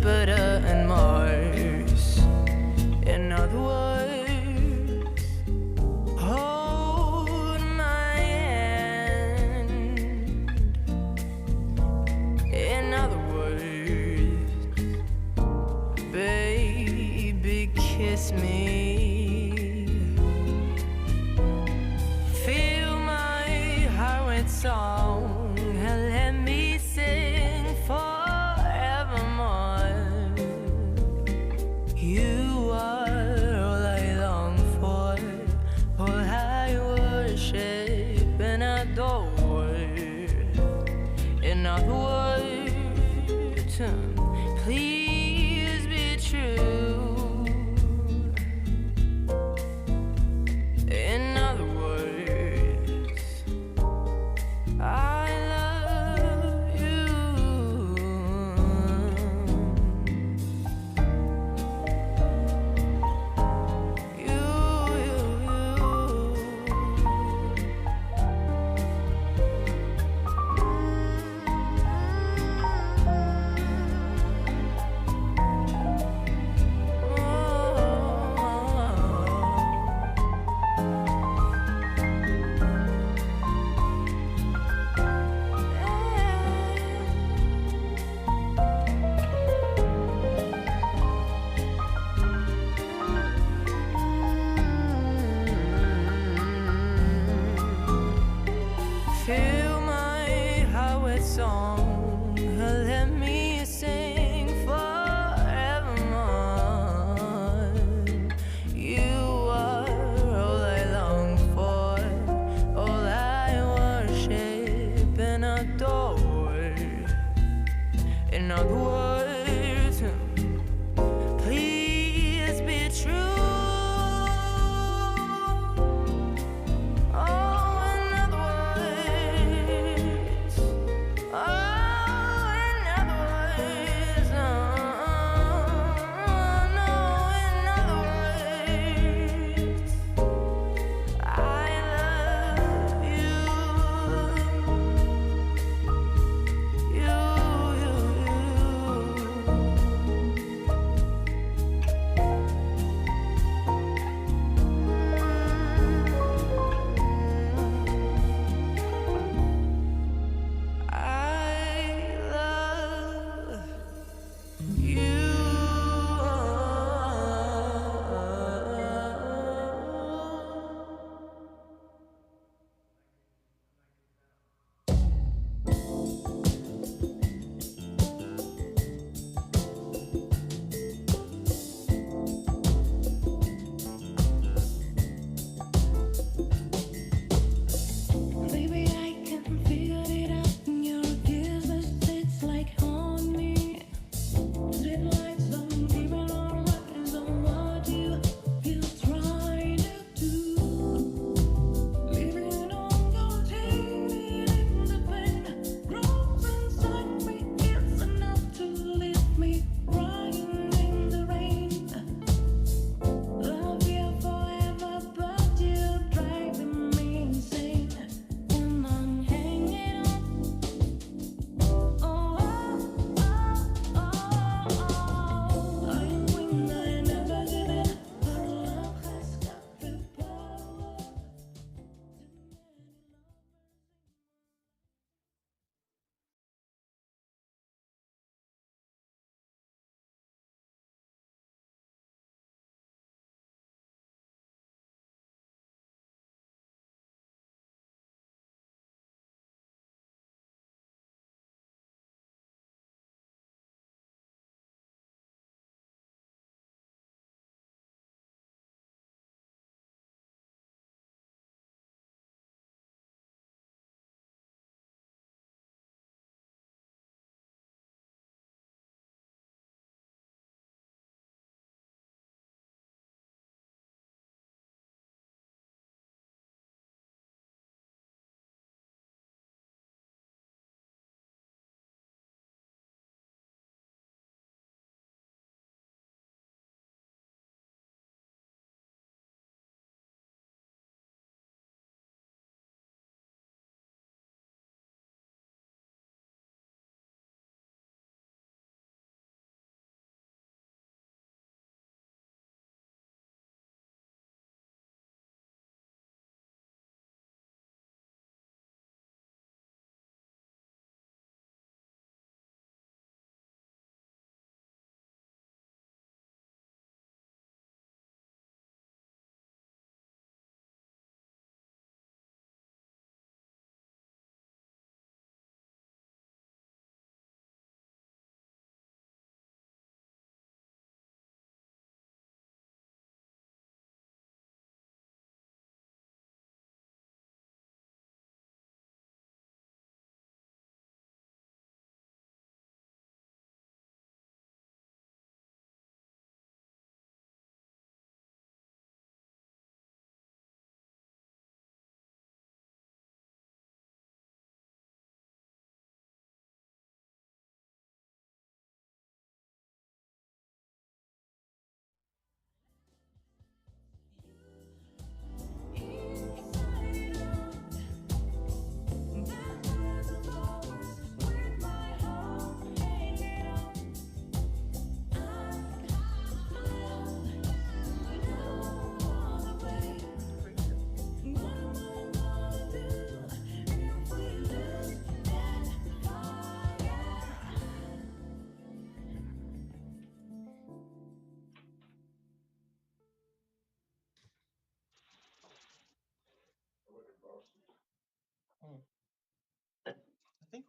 Jupiter and Mars. In other words, hold my hand. In other words, baby, kiss me. Feel my heart with song and let me sing forevermore.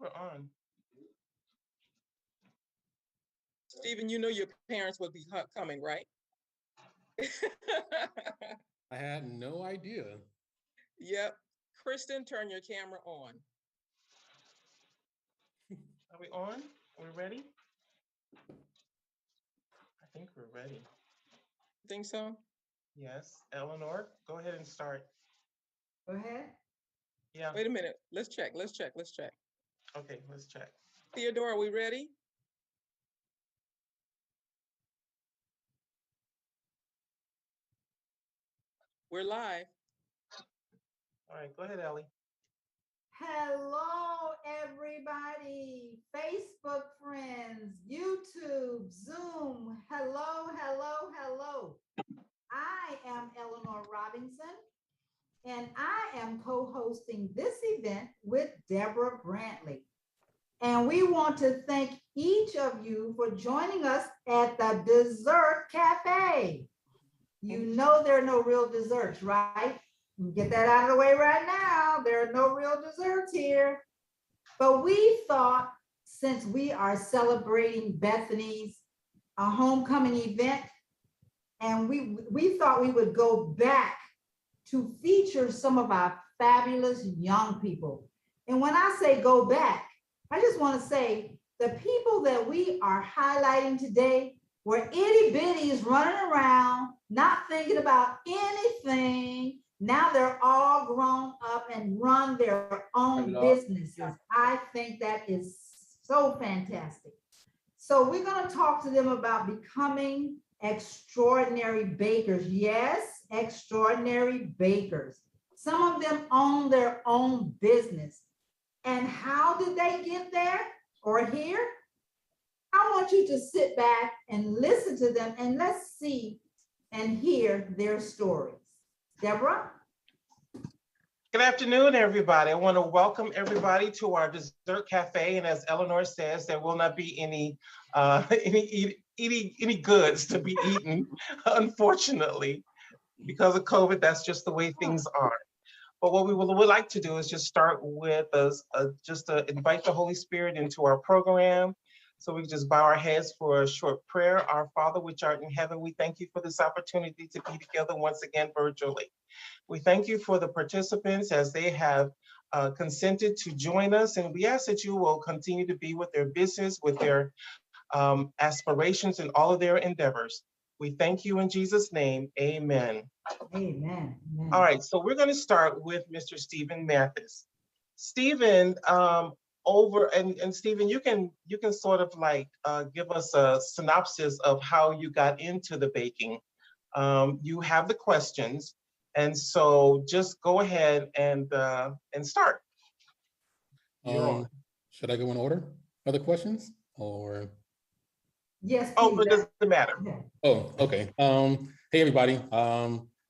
We're on. Stephen, you know your parents would be coming, right? I had no idea. Yep. Kristen, turn your camera on. Are we on? Are we ready? I think we're ready. Think so? Yes. Eleanor, go ahead and start. Go ahead. Yeah. Wait a minute. Let's check. Okay, let's check. Theodore, are we ready? We're live. All right, go ahead, Ellie. Hello, everybody. Facebook friends, YouTube, Zoom. Hello, hello, hello. I am Eleanor Robinson, and I am co-hosting this event with Debora Brantley. And we want to thank each of you for joining us at the Dessert Cafe. You know there are no real desserts, right? Get that out of the way right now. There are no real desserts here. But we thought, since we are celebrating Bethany's homecoming event, and we thought we would go back to feature some of our fabulous young people. And when I say go back, I just want to say the people that we are highlighting today were itty bitties running around, not thinking about anything. Now they're all grown up and run their own businesses. I think that is so fantastic. So we're going to talk to them about becoming extraordinary bakers. Yes, extraordinary bakers. Some of them own their own business. And how did they get there or here? I want you to sit back and listen to them, and let's see and hear their stories. Debora? Good afternoon, everybody. I want to welcome everybody to our Dessert Cafe. And as Eleanor says, there will not be any goods to be eaten, unfortunately. Because of COVID, that's just the way things are. But what we would like to do is just start with just to invite the Holy Spirit into our program. So we can just bow our heads for a short prayer. Our Father, which art in heaven, we thank you for this opportunity to be together once again virtually. We thank you for the participants as they have consented to join us. And we ask that you will continue to be with their business, with their aspirations and all of their endeavors. We thank you in Jesus' name, amen. Amen. All right, so we're going to start with Mr. Stephen Mathis. Stephen, and Stephen, you can sort of like give us a synopsis of how you got into the baking. You have the questions, and so just go ahead and start. You're on. Should I go in order of the questions or? Yes, please. Oh, it doesn't matter. Oh, okay. Hey, everybody.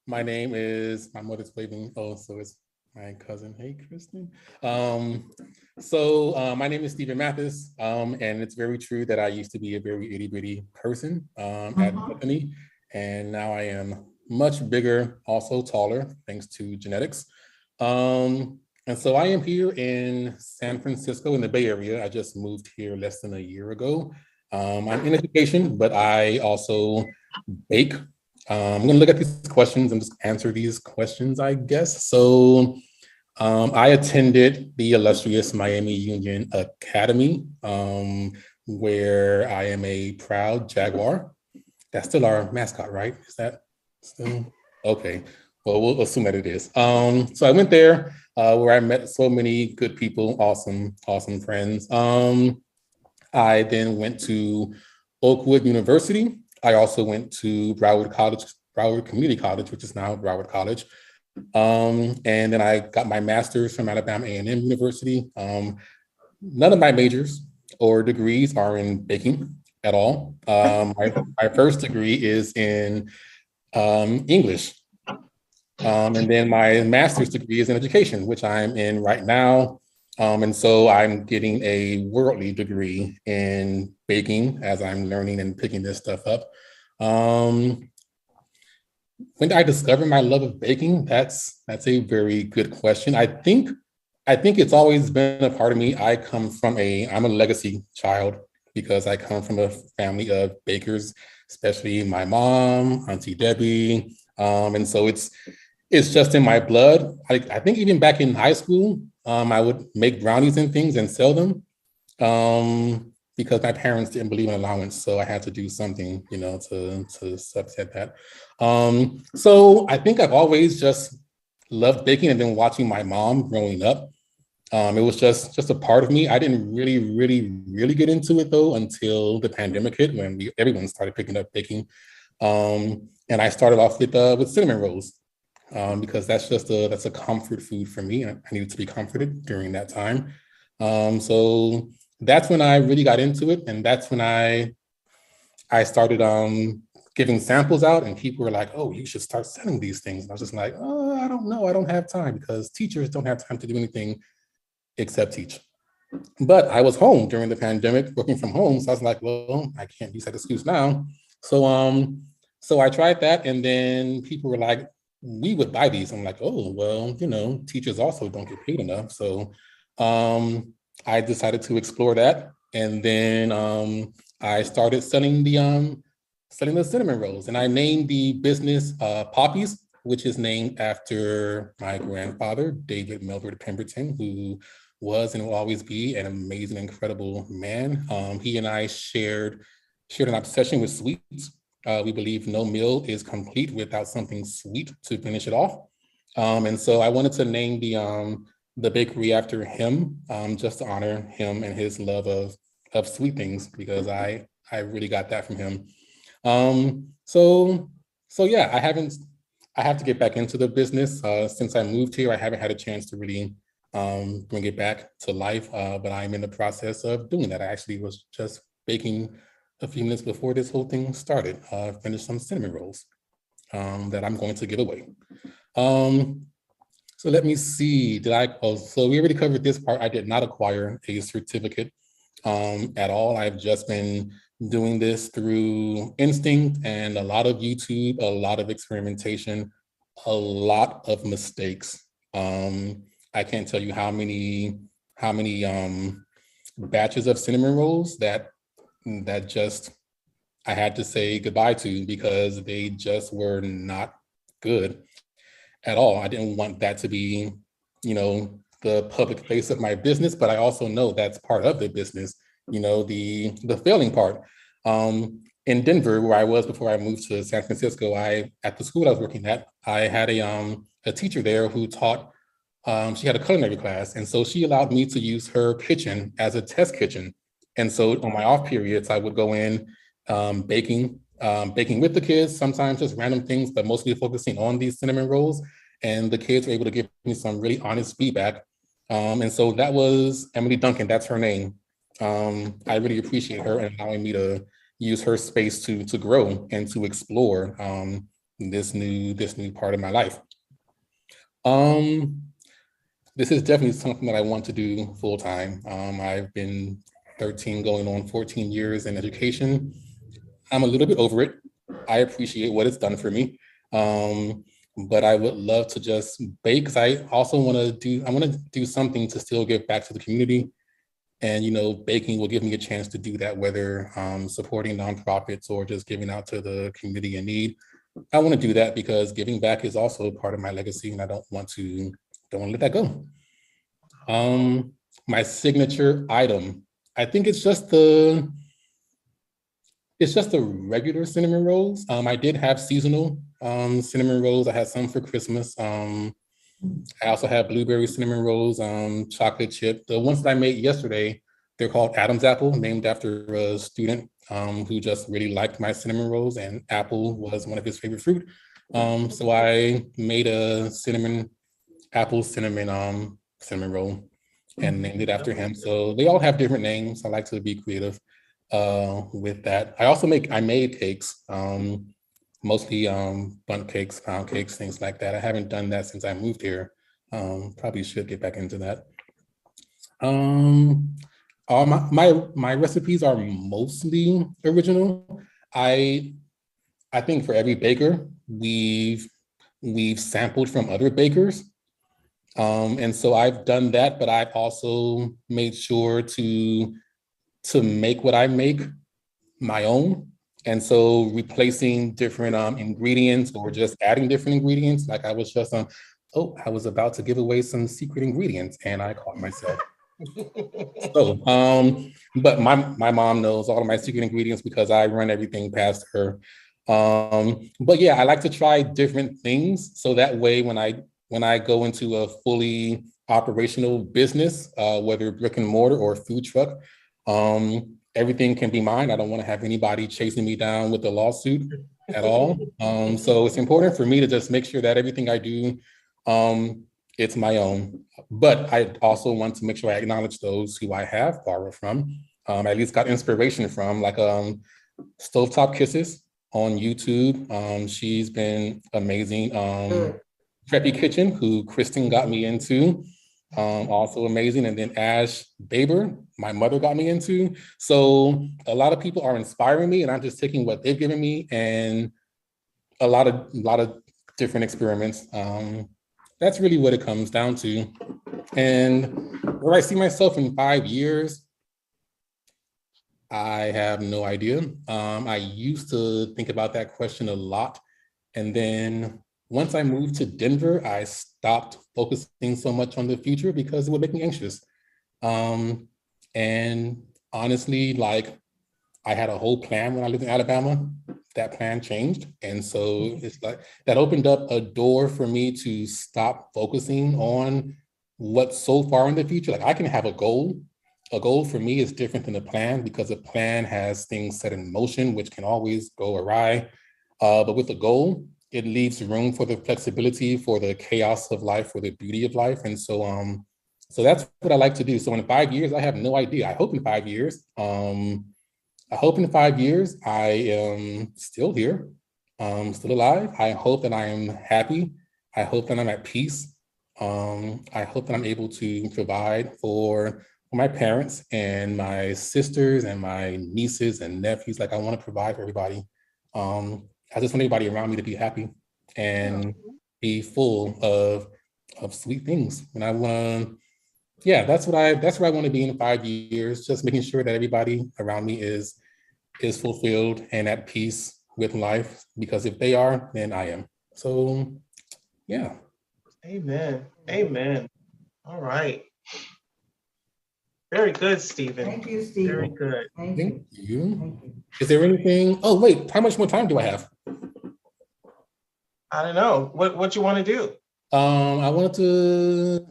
My name is, my mother's waving. Oh, so it's my cousin. Hey, Kristen. My name is Stephen Mathis, and it's very true that I used to be a very itty bitty person at Bethany, and now I am much bigger, also taller, thanks to genetics. And so I am here in San Francisco in the Bay Area. I just moved here less than a year ago. I'm in education, but I also bake. I'm going to look at these questions and just answer these questions, I guess. So I attended the illustrious Miami Union Academy, where I am a proud Jaguar. That's still our mascot, right? Is that still? Okay. Well, we'll assume that it is. So I went there where I met so many good people, awesome friends. I then went to Oakwood University. I also went to Broward Community College, which is now Broward College. And then I got my master's from Alabama A&M University. None of my majors or degrees are in baking at all. My first degree is in English. And then my master's degree is in education, which I'm in right now. And so I'm getting a worldly degree in baking as I'm learning and picking this stuff up. When did I discover my love of baking? That's a very good question. I think I think it's always been a part of me. I'm a legacy child because I come from a family of bakers, especially my mom, Auntie Debbie. And so it's just in my blood. I think even back in high school, I would make brownies and things and sell them because my parents didn't believe in allowance. So I had to do something, to subset that. So I think I've always just loved baking and then watching my mom growing up. It was just a part of me. I didn't really get into it though until the pandemic hit when everyone started picking up baking. And I started off with cinnamon rolls because that's a comfort food for me. I needed to be comforted during that time. So that's when I really got into it, and that's when I started giving samples out, and people were like, "Oh, you should start selling these things." And I was just like, "Oh, I don't know. I don't have time," because teachers don't have time to do anything except teach. But I was home during the pandemic, working from home, so I was like, "Well, I can't use that excuse now." So I tried that, and then people were like, "We would buy these." I'm like, "Oh, well, teachers also don't get paid enough." So I decided to explore that, and then I started selling the cinnamon rolls, and I named the business Poppies, which is named after my grandfather, David Melvert Pemberton, who was and will always be an amazing, incredible man. He and I shared an obsession with sweets. We believe no meal is complete without something sweet to finish it off. And so I wanted to name the bakery after him, just to honor him and his love of sweet things, because I really got that from him. So yeah, I have to get back into the business. Since I moved here, I haven't had a chance to really bring it back to life, but I'm in the process of doing that. I actually was just baking a few minutes before this whole thing started. Finished some cinnamon rolls that I'm going to give away. So let me see, so we already covered this part. I did not acquire a certificate at all. I've just been doing this through instinct and a lot of YouTube, a lot of experimentation, a lot of mistakes. I can't tell you how many batches of cinnamon rolls that just I had to say goodbye to because they just were not good at all. I didn't want that to be, the public face of my business, but I also know that's part of the business, the failing part. In Denver, where I was before I moved to San Francisco, at the school I was working at, I had a teacher there who taught, she had a culinary class. And so she allowed me to use her kitchen as a test kitchen. And so on my off periods, I would go in baking with the kids, sometimes just random things, but mostly focusing on these cinnamon rolls. And the kids were able to give me some really honest feedback. And so that was Emily Duncan, that's her name. I really appreciate her and allowing me to use her space to grow and to explore this new part of my life. This is definitely something that I want to do full time. I've been 13 going on 14 years in education. I'm a little bit over it. I appreciate what it's done for me. But I would love to just bake because I also want to do something to still give back to the community. And, baking will give me a chance to do that, whether supporting nonprofits or just giving out to the community in need. I want to do that because giving back is also part of my legacy, and I don't want to let that go. My signature item, I think it's just the regular cinnamon rolls. I did have seasonal cinnamon rolls. I had some for Christmas. I also have blueberry cinnamon rolls, chocolate chip. The ones that I made yesterday, they're called Adam's Apple, named after a student who just really liked my cinnamon rolls, and apple was one of his favorite fruit. So I made a cinnamon roll and named it after him. So they all have different names. I like to be creative with that. I made cakes, mostly bundt cakes, pound cakes, things like that. I haven't done that since I moved here. Probably should get back into that. All my recipes are mostly original. I think for every baker, we've sampled from other bakers. And so I've done that, but I've also made sure to make what I make my own. And so replacing different ingredients or just adding different ingredients, like I was just oh, I was about to give away some secret ingredients and I caught myself. So, but my mom knows all of my secret ingredients because I run everything past her. But yeah, I like to try different things so that way when I go into a fully operational business, whether brick and mortar or food truck, everything can be mine. I don't want to have anybody chasing me down with a lawsuit at all. So it's important for me to just make sure that everything I do, it's my own. But I also want to make sure I acknowledge those who I have borrowed from, at least got inspiration from, like Stovetop Kisses on YouTube. She's been amazing. Preppy Kitchen, who Kristen got me into, also amazing. And then Ash Baber, my mother got me into. So a lot of people are inspiring me and I'm just taking what they've given me and a lot of different experiments. That's really what it comes down to. And where I see myself in 5 years, I have no idea. I used to think about that question a lot. And then once I moved to Denver, I stopped focusing so much on the future because it would make me anxious. And honestly, like I had a whole plan when I lived in Alabama. That plan changed. And so it's like that opened up a door for me to stop focusing on what's so far in the future. Like I can have a goal. A goal for me is different than a plan because a plan has things set in motion, which can always go awry. But with a goal, it leaves room for the flexibility, for the chaos of life, for the beauty of life. And so, so that's what I like to do. So in 5 years, I have no idea. I hope in 5 years, I am still here, still alive. I hope that I am happy. I hope that I'm at peace. I hope that I'm able to provide for my parents and my sisters and my nieces and nephews. Like I want to provide for everybody. I just want everybody around me to be happy and be full of sweet things. And I want to, yeah, that's where I want to be in 5 years, just making sure that everybody around me is fulfilled and at peace with life, because if they are, then I am. So, yeah. Amen. Amen. All right. Very good, Stephen. Thank you, Stephen. Very good. Thank Thank you. you. Thank you. Is there anything? Oh, wait, how much more time do I have? I don't know. What you want to do? I wanted to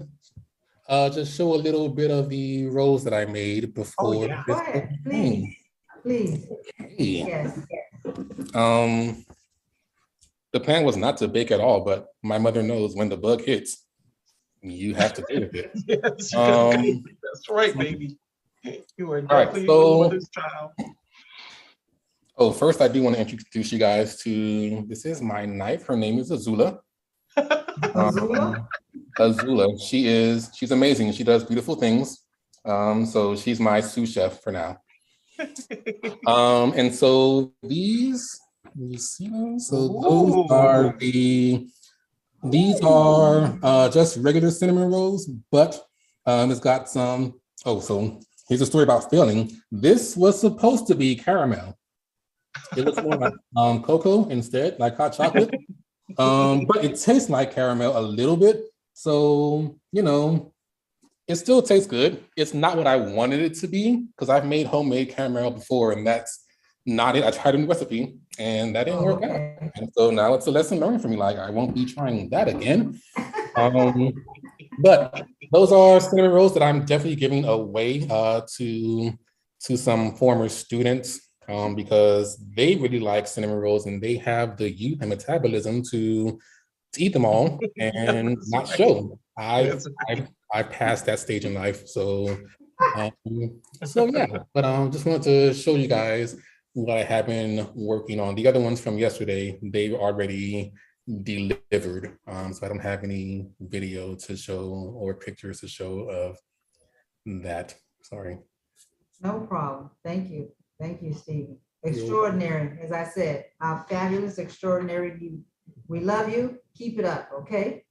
just show a little bit of the rolls that I made before. yeah. Go ahead, please. Please. Okay. Yes. The plan was not to bake at all, but my mother knows when the bug hits, you have to deal with it. Yes, that's right, baby. You are definitely your mother's child. Oh, first I do want to introduce you guys to, this is my knife. Her name is Azula. Azula, she's amazing. She does beautiful things. So she's my sous chef for now. And so these, you see them? So those are these are just regular cinnamon rolls, but it's got some, so here's a story about failing. This was supposed to be caramel. It looks more like cocoa instead, like hot chocolate. But it tastes like caramel a little bit. So, it still tastes good. It's not what I wanted it to be because I've made homemade caramel before and that's not it. I tried a new recipe and that didn't work out. And so now it's a lesson learned for me. Like I won't be trying that again. But those are cinnamon rolls that I'm definitely giving away to some former students because they really like cinnamon rolls and they have the youth and metabolism to eat them all and not show. I've passed that stage in life, so yeah. But just wanted to show you guys what I have been working on. The other ones from yesterday, they've already delivered, so I don't have any video to show or pictures to show of that. Sorry. No problem. Thank you. Thank you, Stephen. Extraordinary, as I said, fabulous, extraordinary. We love you. Keep it up, okay?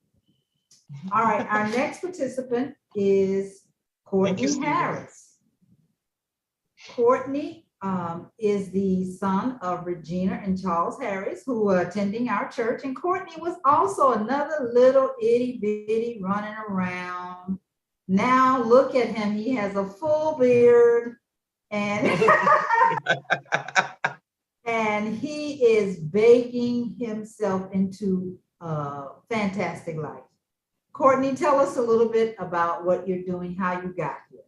All right, our next participant is Thank you, Courtney Stephen. Harris. Courtney is the son of Regina and Charles Harris, who are attending our church. And Courtney was also another little itty bitty running around. Now look at him. He has a full beard and, and he is baking himself into a fantastic life. Courtney, tell us a little bit about what you're doing, how you got here.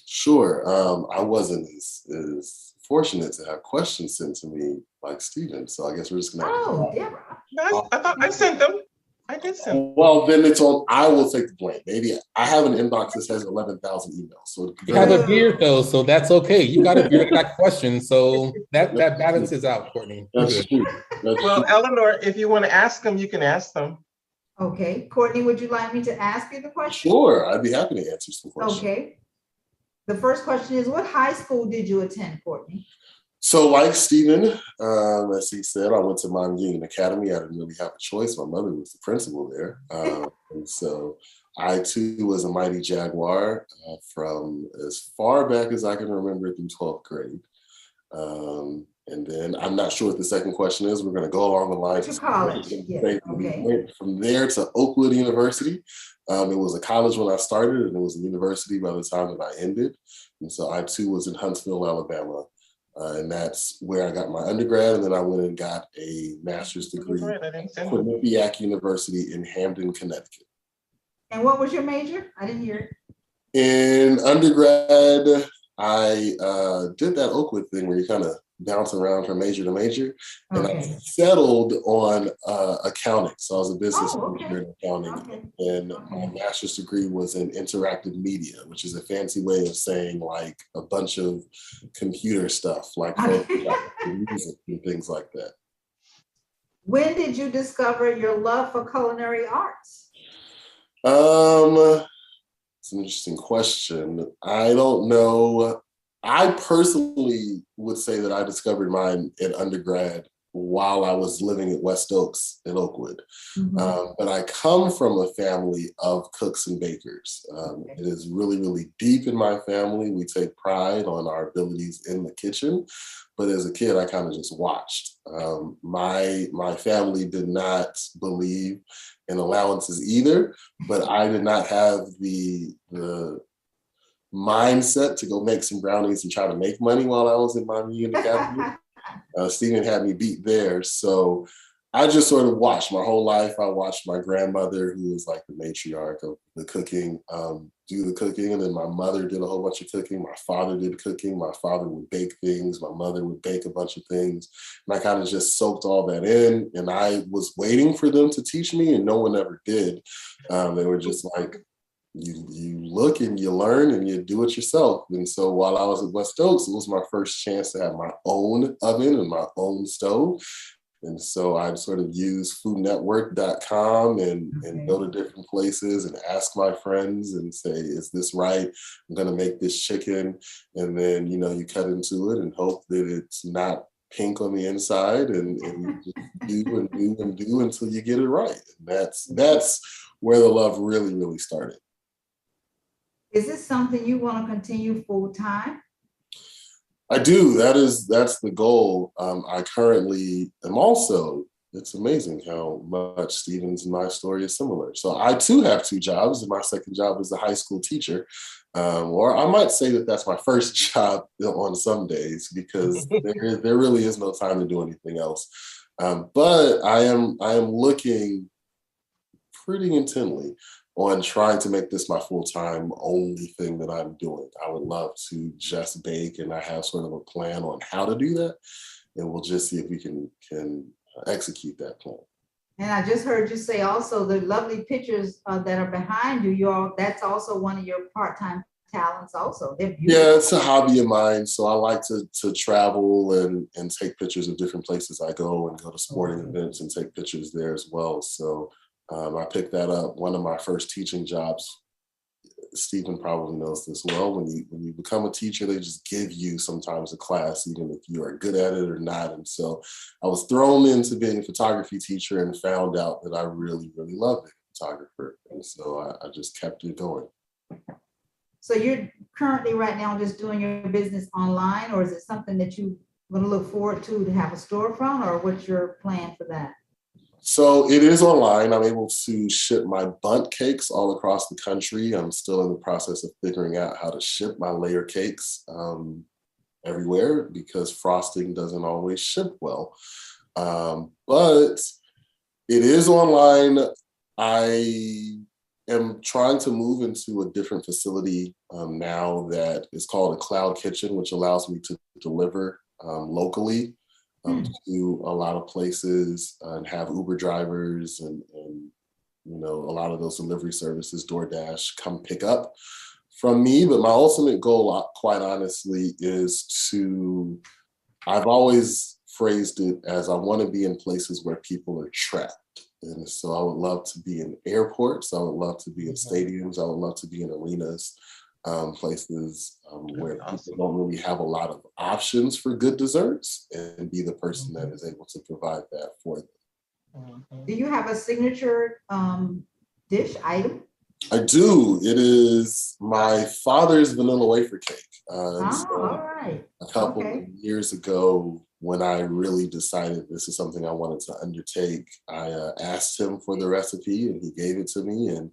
Sure. I wasn't as fortunate to have questions sent to me like Stephen, so I guess we're just gonna have Oh, to. Deborah. I thought I sent them. I did send them. Well, then it's on. I will take the blame. Maybe I have an inbox that says 11,000 emails. So You have a beard though, so that's okay. You got a beard, got questions, so that balances out, Courtney. You're that's good. true. That's Well, true. Eleanor, if you want to ask them, you can ask them. Okay, Courtney, would you like me to ask you the question? Sure, I'd be happy to answer some questions. Okay. The first question is, what high school did you attend, Courtney? So, like Stephen, as he said, I went to Mount Union Academy. I didn't really have a choice. My mother was the principal there. And so I too was a mighty Jaguar from as far back as I can remember through 12th grade. And then I'm not sure what the second question is. We're going to go along the lines. To college, yeah, We okay. went from there to Oakwood University. It was a college when I started, and it was a university by the time that I ended. And so I too was in Huntsville, Alabama. And that's where I got my undergrad. And then I went and got a master's degree Right, I didn't at send them. Quinnipiac University in Hamden, Connecticut. And what was your major? I didn't hear it. In undergrad, I did that Oakwood thing where you kind of bounce around from major to major. And I Okay. settled on accounting. So I was a business Oh, okay. major in accounting. Okay. And my master's degree was in interactive media, which is a fancy way of saying like a bunch of computer stuff, like Photoshop and music and things like that. When did you discover your love for culinary arts? It's an interesting question. I don't know. I personally would say that I discovered mine in undergrad while I was living at West Oaks in Oakwood. Mhm. But I come from a family of cooks and bakers. It is really, really deep in my family. We take pride on our abilities in the kitchen. But as a kid, I kind of just watched. My family did not believe in allowances either, but I did not have the mindset to go make some brownies and try to make money while I was in my Union Academy. Stephen had me beat there. So I just sort of watched my whole life. I watched my grandmother, who was like the matriarch of the cooking, do the cooking. And then my mother did a whole bunch of cooking. My father did cooking. My father would bake things. My mother would bake a bunch of things. And I kind of just soaked all that in. And I was waiting for them to teach me, and no one ever did. They were just like, you look and you learn and you do it yourself. And so while I was at West Oaks, it was my first chance to have my own oven and my own stove. And so I'd sort of use foodnetwork.com and go to different places and ask my friends and say, is this right? I'm going to make this chicken. And then, you cut into it and hope that it's not pink on the inside, and you just do and do and do until you get it right. And that's where the love really, really started. Is this something you want to continue full time? I do. That's the goal. I currently am also, it's amazing how much Stephen's and my story is similar. So I too have two jobs, and my second job is a high school teacher. Or I might say that that's my first job on some days, because there really is no time to do anything else. But I am looking pretty intently on trying to make this my full-time only thing that I'm doing. I would love to just bake, and I have sort of a plan on how to do that. And we'll just see if we can execute that plan. And I just heard you say also the lovely pictures that are behind you, that's also one of your part-time talents also. They're beautiful. Yeah, it's a hobby of mine. So I like to travel and take pictures of different places I go, and go to sporting events and take pictures there as well. So I picked that up. One of my first teaching jobs, Stephen probably knows this well, when you become a teacher, they just give you sometimes a class, even if you are good at it or not. And so I was thrown into being a photography teacher and found out that I really, really loved it. photographer. And so I just kept it going. So you're currently right now just doing your business online, or is it something that you're going to look forward to have a storefront, or what's your plan for that? So it is online. I'm able to ship my bundt cakes all across the country. I'm still in the process of figuring out how to ship my layer cakes everywhere because frosting doesn't always ship well. But it is online. I am trying to move into a different facility now that is called a cloud kitchen, which allows me to deliver locally to a lot of places and have Uber drivers and you know, a lot of those delivery services, DoorDash, come pick up from me. But my ultimate goal, quite honestly, is to, I've always phrased it as I want to be in places where people are trapped. And so I would love to be in airports. I would love to be in stadiums. I would love to be in arenas, places where people don't really have a lot of options for good desserts, and be the person that is able to provide that for them. Do you have a signature dish item? I do. It is my father's vanilla wafer cake. All right. A couple of years ago, when I really decided this is something I wanted to undertake, I asked him for the recipe and he gave it to me. And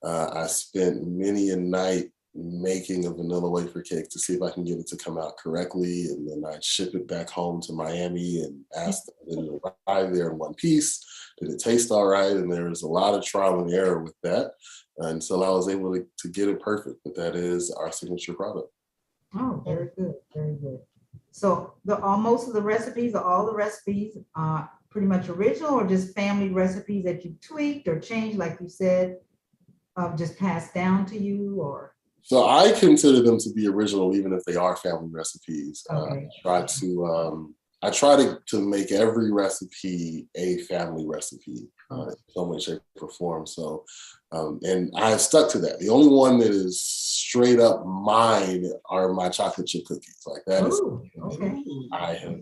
I spent many a night making a vanilla wafer cake to see if I can get it to come out correctly. And then I ship it back home to Miami and asked them to arrive there in one piece. Did it taste all right? And there was a lot of trial and error with that until I was able to get it perfect. But that is our signature product. Oh, very good, very good. So most of the recipes, or all the recipes, are pretty much original, or just family recipes that you tweaked or changed, like you said, just passed down to you, or? So I consider them to be original, even if they are family recipes. Okay. I try to make every recipe a family recipe in some way, shape, or form. So, and I've stuck to that. The only one that is straight up mine are my chocolate chip cookies. Like that is okay. I have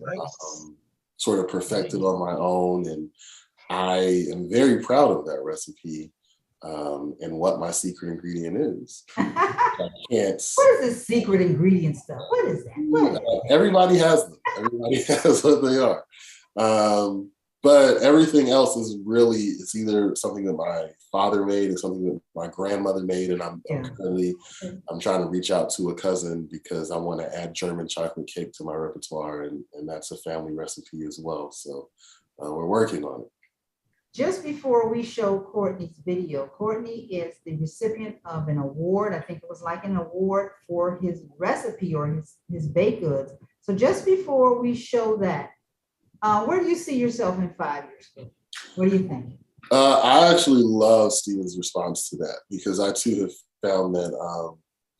sort of perfected on my own, and I am very proud of that recipe. And what my secret ingredient is. I can't. What is this secret ingredient stuff? What is that? Everybody has them. Everybody has what they are. But everything else is really, it's either something that my father made or something that my grandmother made. And I'm trying to reach out to a cousin because I want to add German chocolate cake to my repertoire. And that's a family recipe as well. So we're working on it. Just before we show Courtney's video, Courtney is the recipient of an award. I think it was like an award for his recipe or his baked goods. So just before we show that, where do you see yourself in 5 years? What do you think? I actually love Stephen's response to that, because I too have found that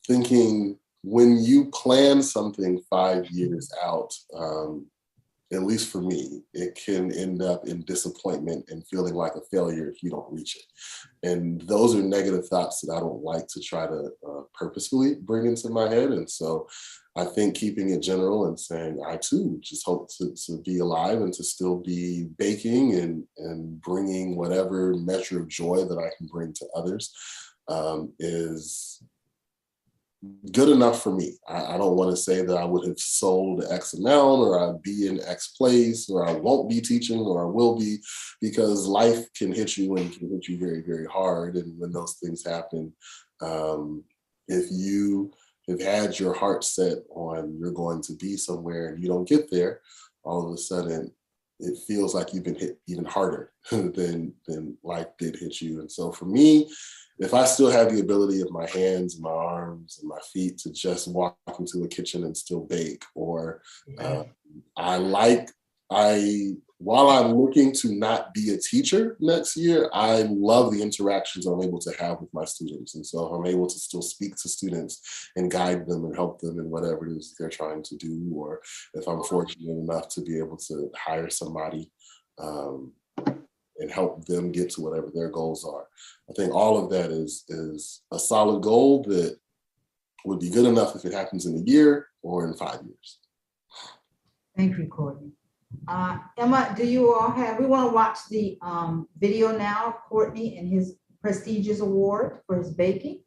thinking when you plan something 5 years out, at least for me, it can end up in disappointment and feeling like a failure if you don't reach it. And those are negative thoughts that I don't like to try to purposefully bring into my head. And so I think keeping it general and saying, I too just hope to be alive and to still be baking and bringing whatever measure of joy that I can bring to others is good enough for me. I don't want to say that I would have sold X amount, or I'd be in X place, or I won't be teaching, or I will be, because life can hit you and can hit you very, very hard. And when those things happen, if you have had your heart set on you're going to be somewhere and you don't get there, all of a sudden it feels like you've been hit even harder than life did hit you. And so for me, if I still have the ability of my hands and my arms and my feet to just walk into a kitchen and still bake, or while I'm looking to not be a teacher next year, I love the interactions I'm able to have with my students. And so I'm able to still speak to students and guide them and help them in whatever it is they're trying to do, or if I'm fortunate enough to be able to hire somebody and help them get to whatever their goals are. I think all of that is a solid goal that would be good enough if it happens in a year or in 5 years. Thank you, Courtney. Emma, do you all have, we want to watch the video now, Courtney and his prestigious award for his baking.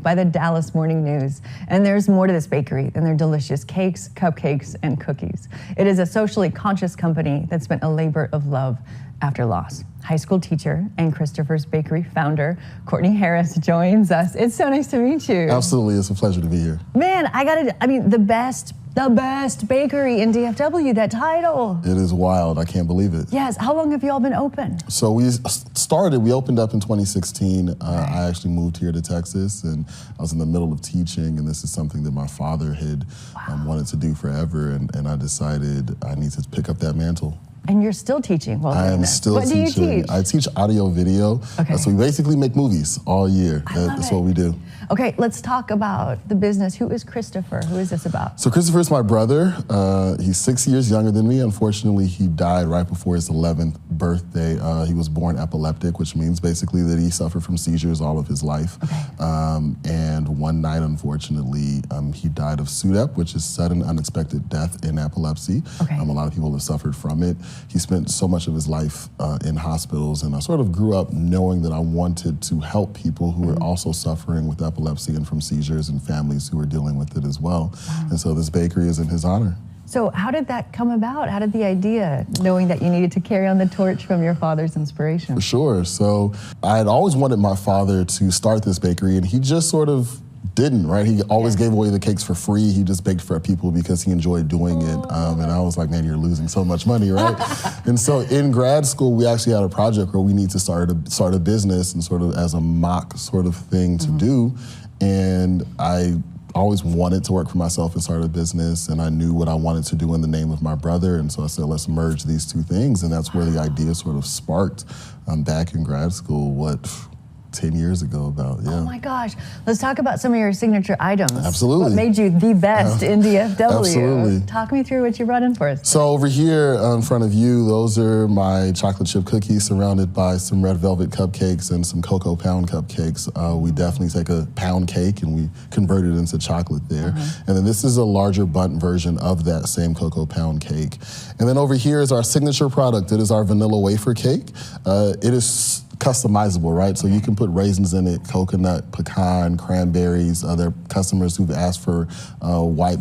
By the Dallas Morning News. And there's more to this bakery than their delicious cakes, cupcakes, and cookies. It is a socially conscious company that spent a labor of love after loss. High school teacher and Christopher's Bakery founder, Courtney Harris, joins us. It's so nice to meet you. Absolutely, it's a pleasure to be here. Man, the best bakery in DFW, that title. It is wild, I can't believe it. Yes, how long have you all been open? So we opened up in 2016. I actually moved here to Texas and I was in the middle of teaching, and this is something that my father had wanted to do forever, and I decided I need to pick up that mantle. And you're still teaching while I doing am this. still What teaching. do you teach? I teach audio video. Okay. So we basically make movies all year. That's what we do. Okay, let's talk about the business. Who is Christopher? Who is this about? So Christopher's my brother. He's 6 years younger than me. Unfortunately, he died right before his 11th birthday. He was born epileptic, which means basically that he suffered from seizures all of his life. Okay. And one night, unfortunately, he died of SUDEP, which is sudden unexpected death in epilepsy. Okay. A lot of people have suffered from it. He spent so much of his life in hospitals, and I sort of grew up knowing that I wanted to help people who are also suffering with epilepsy and from seizures, and families who are dealing with it as well. And so this bakery is in his honor. So how did that come about? How did the idea, knowing that you needed to carry on the torch from your father's inspiration? For sure. So I had always wanted my father to start this bakery, and he just sort of didn't, right? He always gave away the cakes for free. He just baked for people because he enjoyed doing it. And I was like, man, you're losing so much money, right? And so in grad school, we actually had a project where we need to start a business, and sort of as a mock sort of thing to do. And I always wanted to work for myself and start a business, and I knew what I wanted to do in the name of my brother, and so I said, let's merge these two things, and that's where the idea sort of sparked back in grad school, 10 years ago about, yeah. Oh my gosh. Let's talk about some of your signature items. Absolutely. What made you the best in DFW? Absolutely. Talk me through what you brought in for us. So over here in front of you, those are my chocolate chip cookies surrounded by some red velvet cupcakes and some cocoa pound cupcakes. We definitely take a pound cake and we convert it into chocolate there. And then this is a larger bundt version of that same cocoa pound cake. And then over here is our signature product. It is our vanilla wafer cake. It is customizable, right? So you can put raisins in it, coconut, pecan, cranberries. There are customers who've asked for white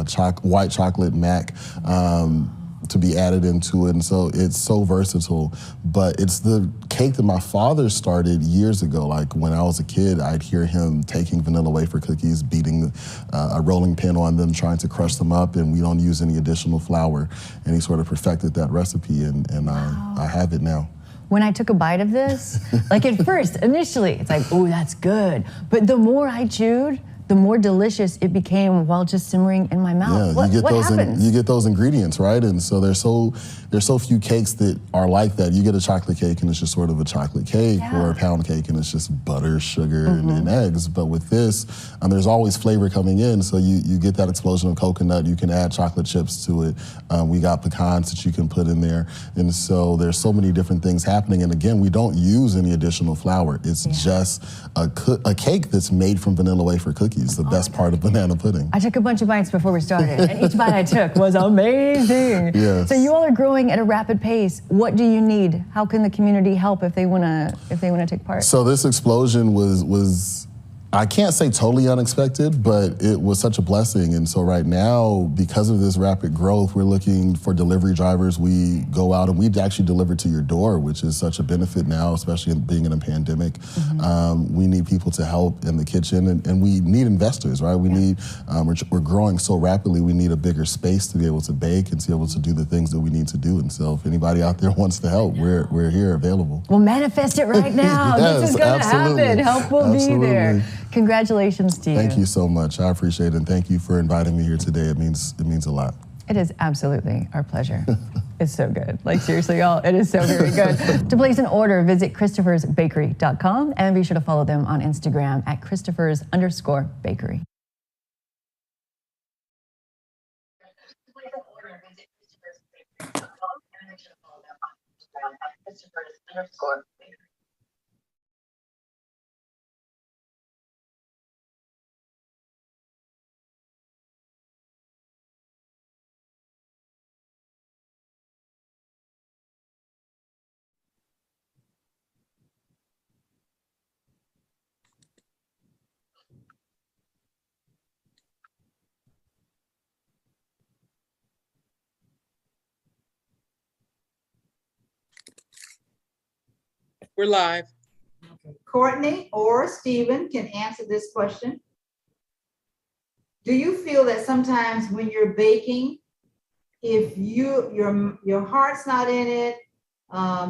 chocolate mac to be added into it, and so it's so versatile. But it's the cake that my father started years ago. Like when I was a kid, I'd hear him taking vanilla wafer cookies, beating a rolling pin on them, trying to crush them up, and we don't use any additional flour. And he sort of perfected that recipe, and I have it now. When I took a bite of this, like at first, initially, it's like, oh, that's good. But the more I chewed, the more delicious it became while just simmering in my mouth. Yeah, What happens? You get those ingredients, right? And so there's so few cakes that are like that. You get a chocolate cake and it's just sort of a chocolate cake, or a pound cake and it's just butter, sugar, and eggs. But with this, there's always flavor coming in. So you get that explosion of coconut. You can add chocolate chips to it. We got pecans that you can put in there. And so there's so many different things happening. And again, we don't use any additional flour. It's just a cake that's made from vanilla wafer cookies. The best part of banana pudding. I took a bunch of bites before we started, and each bite I took was amazing. Yes. So you all are growing at a rapid pace. What do you need? How can the community help if they wanna take part? So this explosion was I can't say totally unexpected, but it was such a blessing. And so right now, because of this rapid growth, we're looking for delivery drivers. We go out and we actually deliver to your door, which is such a benefit now, especially being in a pandemic. We need people to help in the kitchen, and we need investors, right? We need, we're growing so rapidly, we need a bigger space to be able to bake and to be able to do the things that we need to do. And so if anybody out there wants to help, we're here available. Well, manifest it right now. Yes, this is gonna absolutely. happen. Help will be there. Congratulations to you. Thank you so much. I appreciate it, and thank you for inviting me here today. It means a lot. It is absolutely our pleasure. It's so good. Like seriously, y'all, it is so very good. To place an order, visit christophersbakery.com and be sure to follow them on Instagram at Christophers_bakery. We're live. Courtney or Stephen can answer this question. Do you feel that sometimes when you're baking, if your heart's not in it,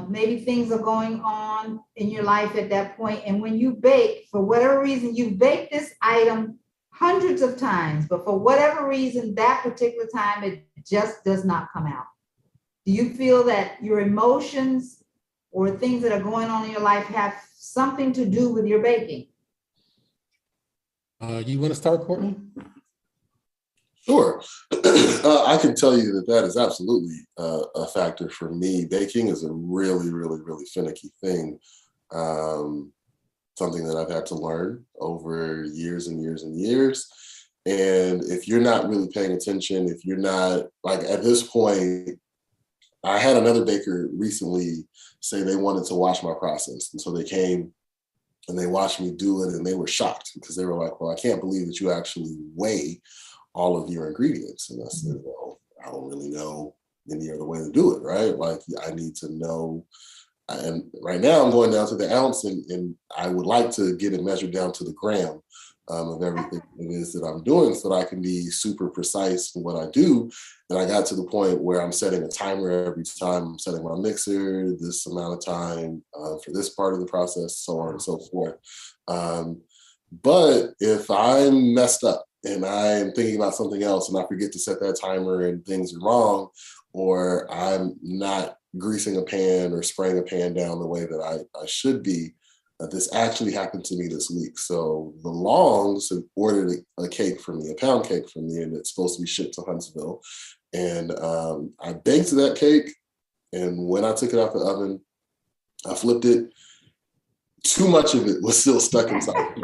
maybe things are going on in your life at that point, and when you bake, for whatever reason, you've baked this item hundreds of times, but for whatever reason, that particular time, it just does not come out. Do you feel that your emotions or things that are going on in your life have something to do with your baking? You want to start, Courtney? Sure. I can tell you that that is absolutely a factor for me. Baking is a really, really, really finicky thing. Something that I've had to learn over years and years and years. And if you're not really paying attention, if you're not, like at this point, I had another baker recently say they wanted to watch my process. And so they came and they watched me do it and they were shocked because they were like, well, I can't believe that you actually weigh all of your ingredients. And I said, well, I don't really know any other way to do it, right? Like I need to know. And right now I'm going down to the ounce and I would like to get it measured down to the gram of everything it is that I'm doing so that I can be super precise in what I do. And I got to the point where I'm setting a timer every time I'm setting my mixer, this amount of time for this part of the process, so on and so forth. But if I'm messed up and I'm thinking about something else and I forget to set that timer and things are wrong, or I'm not greasing a pan or spraying a pan down the way that I should be, this actually happened to me this week. So the Longs ordered a cake from me, a pound cake from me, and it's supposed to be shipped to Huntsville. And I baked that cake, and when I took it out the oven, I flipped it. Too much of it was still stuck inside.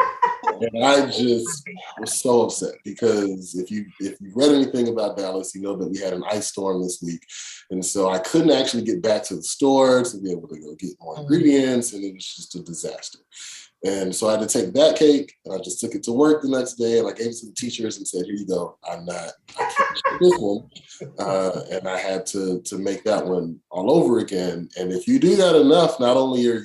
And I just was so upset because if you read anything about Dallas, you know that we had an ice storm this week. And so I couldn't actually get back to the store to be able to go get more ingredients, and it was just a disaster. And so I had to take that cake and I just took it to work the next day and I gave it to the teachers and said, here you go. I can't ship this one. And I had to make that one all over again. And if you do that enough, not only are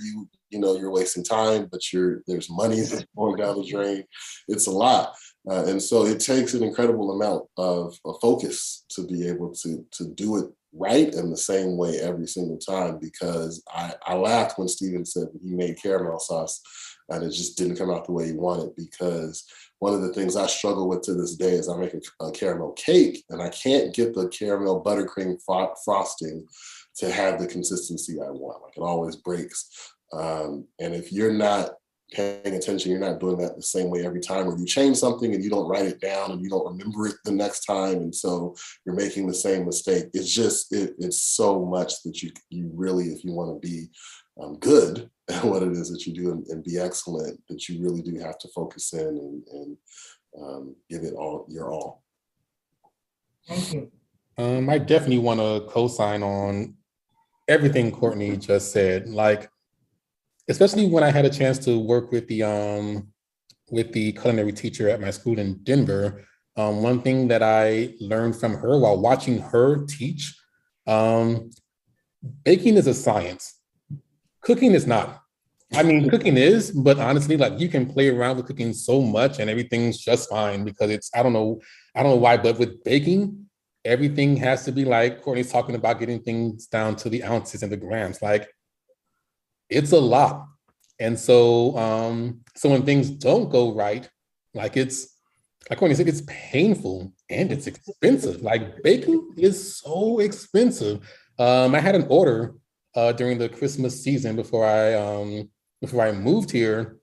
you're wasting time, but there's money that's going down the drain. It's a lot. And so it takes an incredible amount of focus to be able to do it right in the same way every single time, because I laughed when Steven said he made caramel sauce and it just didn't come out the way he wanted, because one of the things I struggle with to this day is I make a caramel cake and I can't get the caramel buttercream frosting to have the consistency I want. Like it always breaks. And if you're not paying attention, you're not doing that the same way every time, or you change something and you don't write it down and you don't remember it the next time, and so you're making the same mistake. It's just it's so much that you really, if you want to be good at what it is that you do and be excellent, that you really do have to focus in and give it all your all. Thank you. I definitely want to co-sign on everything Courtney just said. Like, especially when I had a chance to work with the culinary teacher at my school in Denver, one thing that I learned from her while watching her teach, baking is a science. Cooking is not. I mean, cooking is, but honestly, like you can play around with cooking so much and everything's just fine because it's, I don't know why, but with baking, everything has to be like Courtney's talking about, getting things down to the ounces and the grams. Like, it's a lot. And so when things don't go right, like Courtney said, it's painful and it's expensive. Like baking is so expensive. I had an order during the Christmas season before I moved here,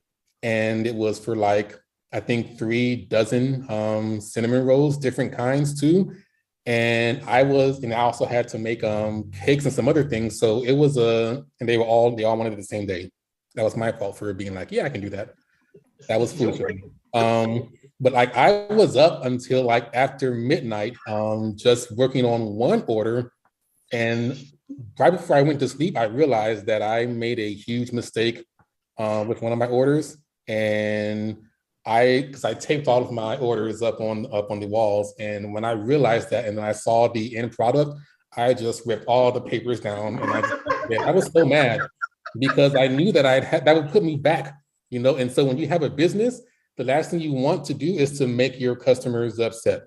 and it was for like, I think 3 dozen cinnamon rolls, different kinds too. And I also had to make cakes and some other things. So it was and they all wanted it the same day. That was my fault for being like, yeah, I can do that. That was foolish of me. But like I was up until like after midnight, just working on one order. And right before I went to sleep, I realized that I made a huge mistake with one of my orders. And because I taped all of my orders up on the walls. And when I realized that, and then I saw the end product, I just ripped all the papers down. And I was so mad. because I knew that that would put me back, And so when you have a business, the last thing you want to do is to make your customers upset,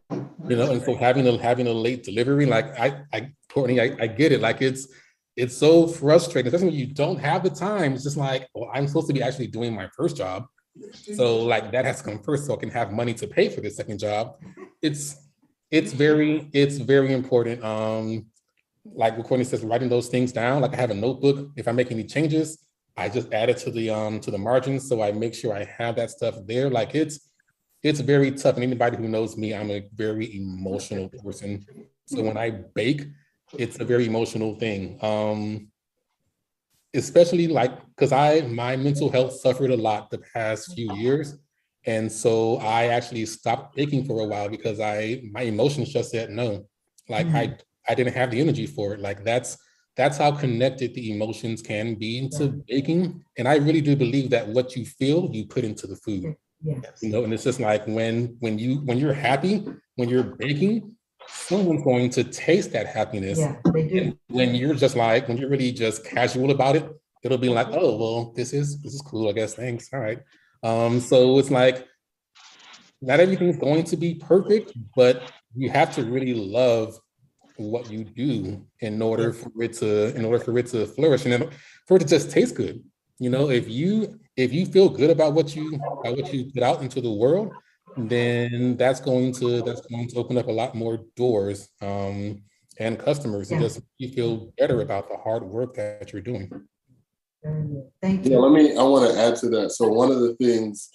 And so having a late delivery, like Courtney, I get it. Like it's so frustrating, especially when you don't have the time. It's just like, well, I'm supposed to be actually doing my first job. So like that has to come first so I can have money to pay for the second job. It's very important. Like what Courtney says, writing those things down. Like I have a notebook. If I make any changes, I just add it to the margins. So I make sure I have that stuff there. Like it's very tough. And anybody who knows me, I'm a very emotional person. So when I bake, it's a very emotional thing. Especially like, because my mental health suffered a lot the past few years. And so I actually stopped baking for a while because my emotions just said no. Like I didn't have the energy for it. Like that's how connected the emotions can be to baking. And I really do believe that what you feel, you put into the food. Yes. And it's just like when you're happy, when you're baking, someone's going to taste that happiness. Yeah, they do. And when you're really just casual about it, it'll be like, oh, well, this is cool, I guess, thanks, all right. So it's like, not everything's going to be perfect, but you have to really love what you do in order for it to flourish and for it to just taste good. If you feel good about what you put out into the world, then that's going to open up a lot more doors and customers, and just you feel better about the hard work that you're doing. Thank you. Yeah, I want to add to that. So one of the things,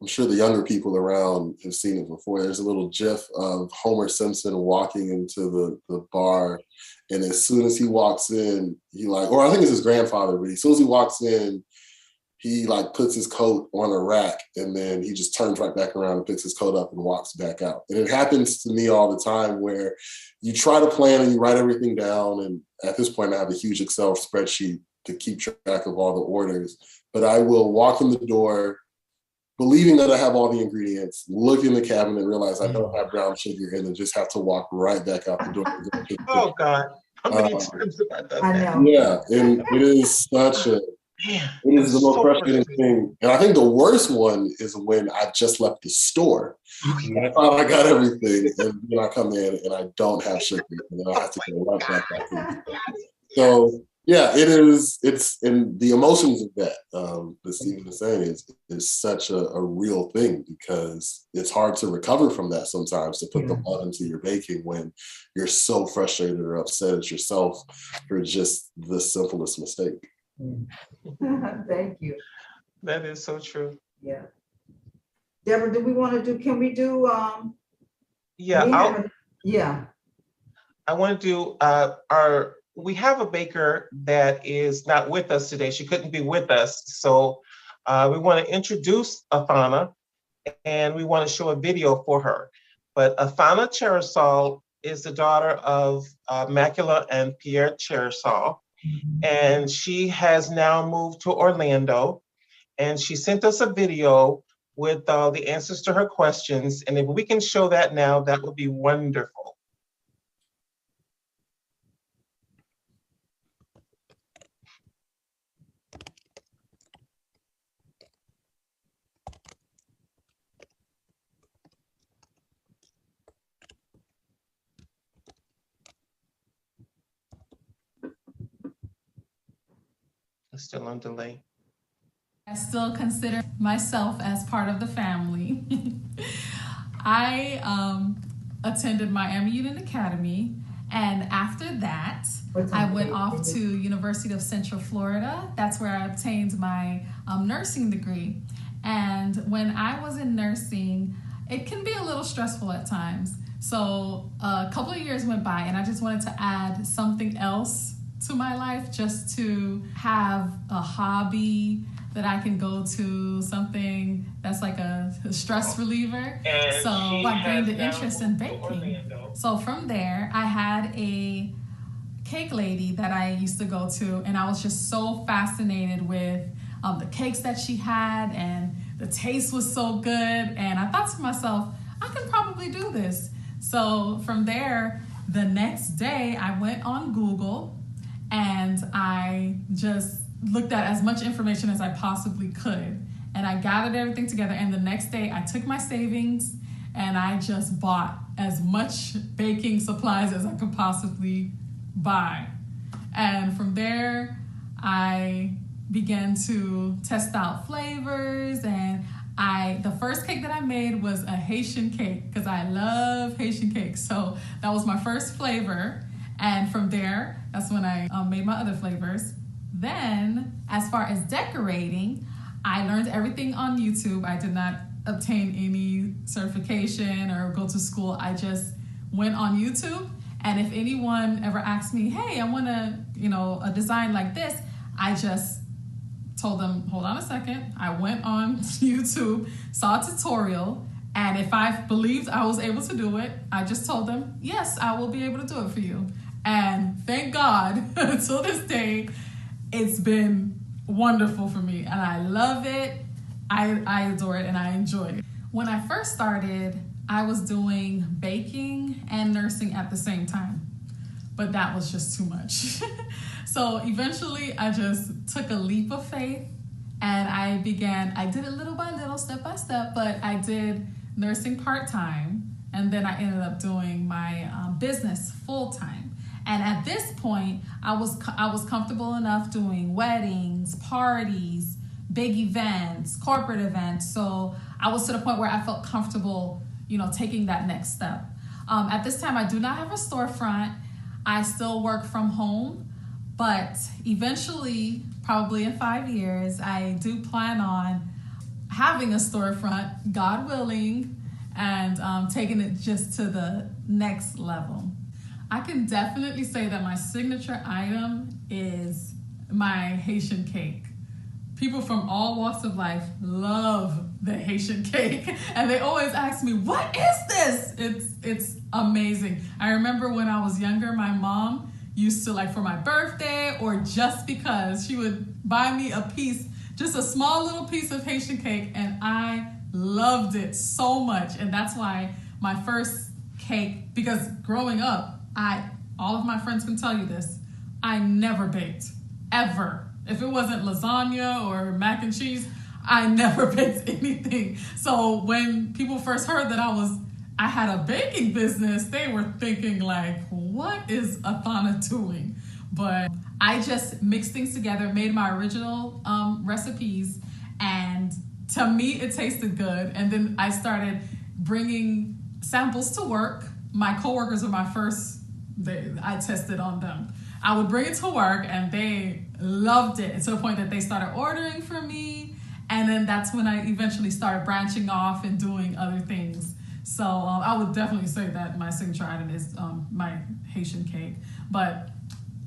I'm sure the younger people around have seen it before. There's a little GIF of Homer Simpson walking into the bar, and as soon as he walks in, or I think it's his grandfather, but as soon as he walks in, he like puts his coat on a rack, and then he just turns right back around and picks his coat up and walks back out. And it happens to me all the time where you try to plan and you write everything down. And at this point, I have a huge Excel spreadsheet to keep track of all the orders, but I will walk in the door believing that I have all the ingredients, look in the cabinet, realize I don't have brown sugar, and then just have to walk right back out the door. Oh God, how many times have I done I that? know. Yeah, and it is it is the most frustrating thing. And I think the worst one is when I just left the store. I thought I got everything, and then I come in and I don't have sugar, and then I have to go right back in. So yeah, it's and the emotions of that that Stephen is saying is such a real thing, because it's hard to recover from that sometimes, to put the blood into your baking when you're so frustrated or upset at yourself for just the simplest mistake. Thank you. That is so true. Yeah. Deborah, can we do Yeah, yeah. I want to do we have a baker that is not with us today. She couldn't be with us. So we want to introduce Afana, and we want to show a video for her. But Afana Cherisol is the daughter of Macula and Pierre Cherisol. And she has now moved to Orlando. And she sent us a video with the answers to her questions. And if we can show that now, that would be wonderful. It's still on delay. I still consider myself as part of the family. I attended Miami Union Academy, and after that, I went off to University of Central Florida. That's where I obtained my nursing degree. And when I was in nursing, it can be a little stressful at times. So a couple of years went by, and I just wanted to add something else to my life, just to have a hobby that I can go to, something that's like a stress reliever. And so I gained an interest in baking. So from there, I had a cake lady that I used to go to, and I was just so fascinated with the cakes that she had, and the taste was so good. And I thought to myself, I can probably do this. So from there, the next day I went on Google, and I just looked at as much information as I possibly could. And I gathered everything together. And the next day I took my savings and I just bought as much baking supplies as I could possibly buy. And from there, I began to test out flavors, and the first cake that I made was a Haitian cake because I love Haitian cake. So that was my first flavor. And from there, that's when I made my other flavors. Then, as far as decorating, I learned everything on YouTube. I did not obtain any certification or go to school. I just went on YouTube. And if anyone ever asked me, hey, I want a design like this, I just told them, hold on a second. I went on YouTube, saw a tutorial, and if I believed I was able to do it, I just told them, yes, I will be able to do it for you. And thank God, until this day, it's been wonderful for me. And I love it, I adore it, and I enjoy it. When I first started, I was doing baking and nursing at the same time, but that was just too much. So eventually I just took a leap of faith and I did it little by little, step by step, but I did nursing part-time, and then I ended up doing my business full-time. And at this point, I was comfortable enough doing weddings, parties, big events, corporate events. So I was to the point where I felt comfortable, taking that next step. At this time, I do not have a storefront. I still work from home, but eventually, probably in 5 years, I do plan on having a storefront, God willing, and taking it just to the next level. I can definitely say that my signature item is my Haitian cake. People from all walks of life love the Haitian cake, and they always ask me, what is this? It's amazing. I remember when I was younger, my mom used to, for my birthday or just because, she would buy me a piece, just a small little piece of Haitian cake, and I loved it so much. And that's why my first cake, because growing up, all of my friends can tell you this, I never baked, ever. If it wasn't lasagna or mac and cheese, I never baked anything. So when people first heard that I had a baking business, they were thinking what is Athana doing? But I just mixed things together, made my original recipes, and to me, it tasted good. And then I started bringing samples to work. My coworkers were my first, I tested on them. I would bring it to work and they loved it, to the point that they started ordering from me. And then that's when I eventually started branching off and doing other things. So I would definitely say that my signature item is my Haitian cake. But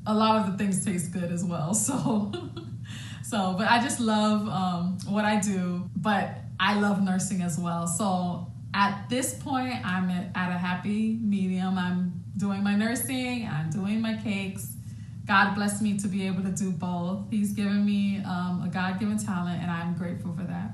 a lot of the things taste good as well. But I just love what I do, but I love nursing as well. So at this point, I'm at a happy medium. I'm doing my nursing, I'm doing my cakes. God blessed me to be able to do both. He's given me a God-given talent, and I'm grateful for that.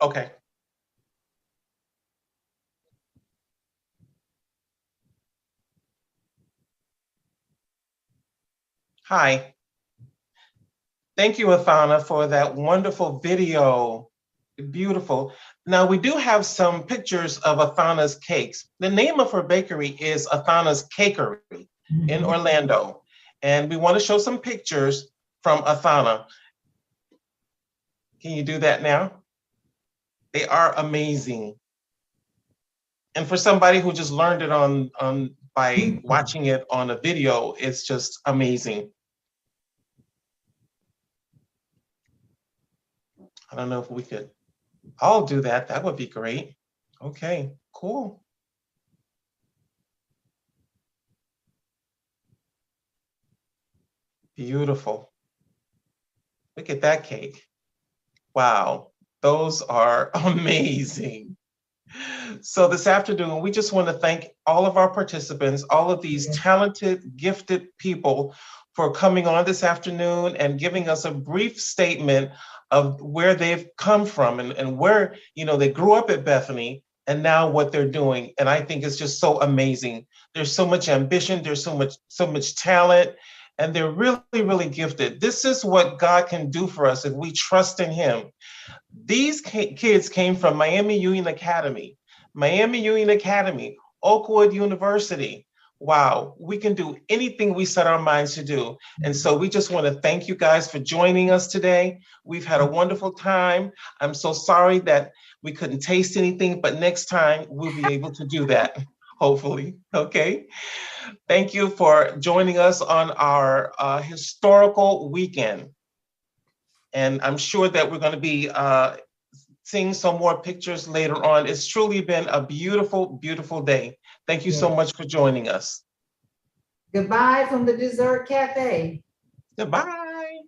Okay. Hi. Thank you, Athana, for that wonderful video. Beautiful. Now, we do have some pictures of Athana's cakes. The name of her bakery is Athana's Cakery in Orlando. And we want to show some pictures from Athana. Can you do that now? They are amazing. And for somebody who just learned it by watching it on a video, it's just amazing. I don't know if we could all do that. That would be great. Okay, cool. Beautiful. Look at that cake. Wow, those are amazing. So this afternoon, we just want to thank all of our participants, all of these talented, gifted people for coming on this afternoon and giving us a brief statement of where they've come from and where, they grew up at Bethany and now what they're doing. And I think it's just so amazing. There's so much ambition, there's so much talent, and they're really, really gifted. This is what God can do for us if we trust in him. These kids came from Miami Union Academy, Oakwood University. Wow, we can do anything we set our minds to do. And so we just want to thank you guys for joining us today. We've had a wonderful time. I'm so sorry that we couldn't taste anything, but next time we'll be able to do that, hopefully. Okay. Thank you for joining us on our historical weekend. And I'm sure that we're going to be seeing some more pictures later on. It's truly been a beautiful, beautiful day. Thank you so much for joining us. Goodbye from the Dessert Cafe. Goodbye.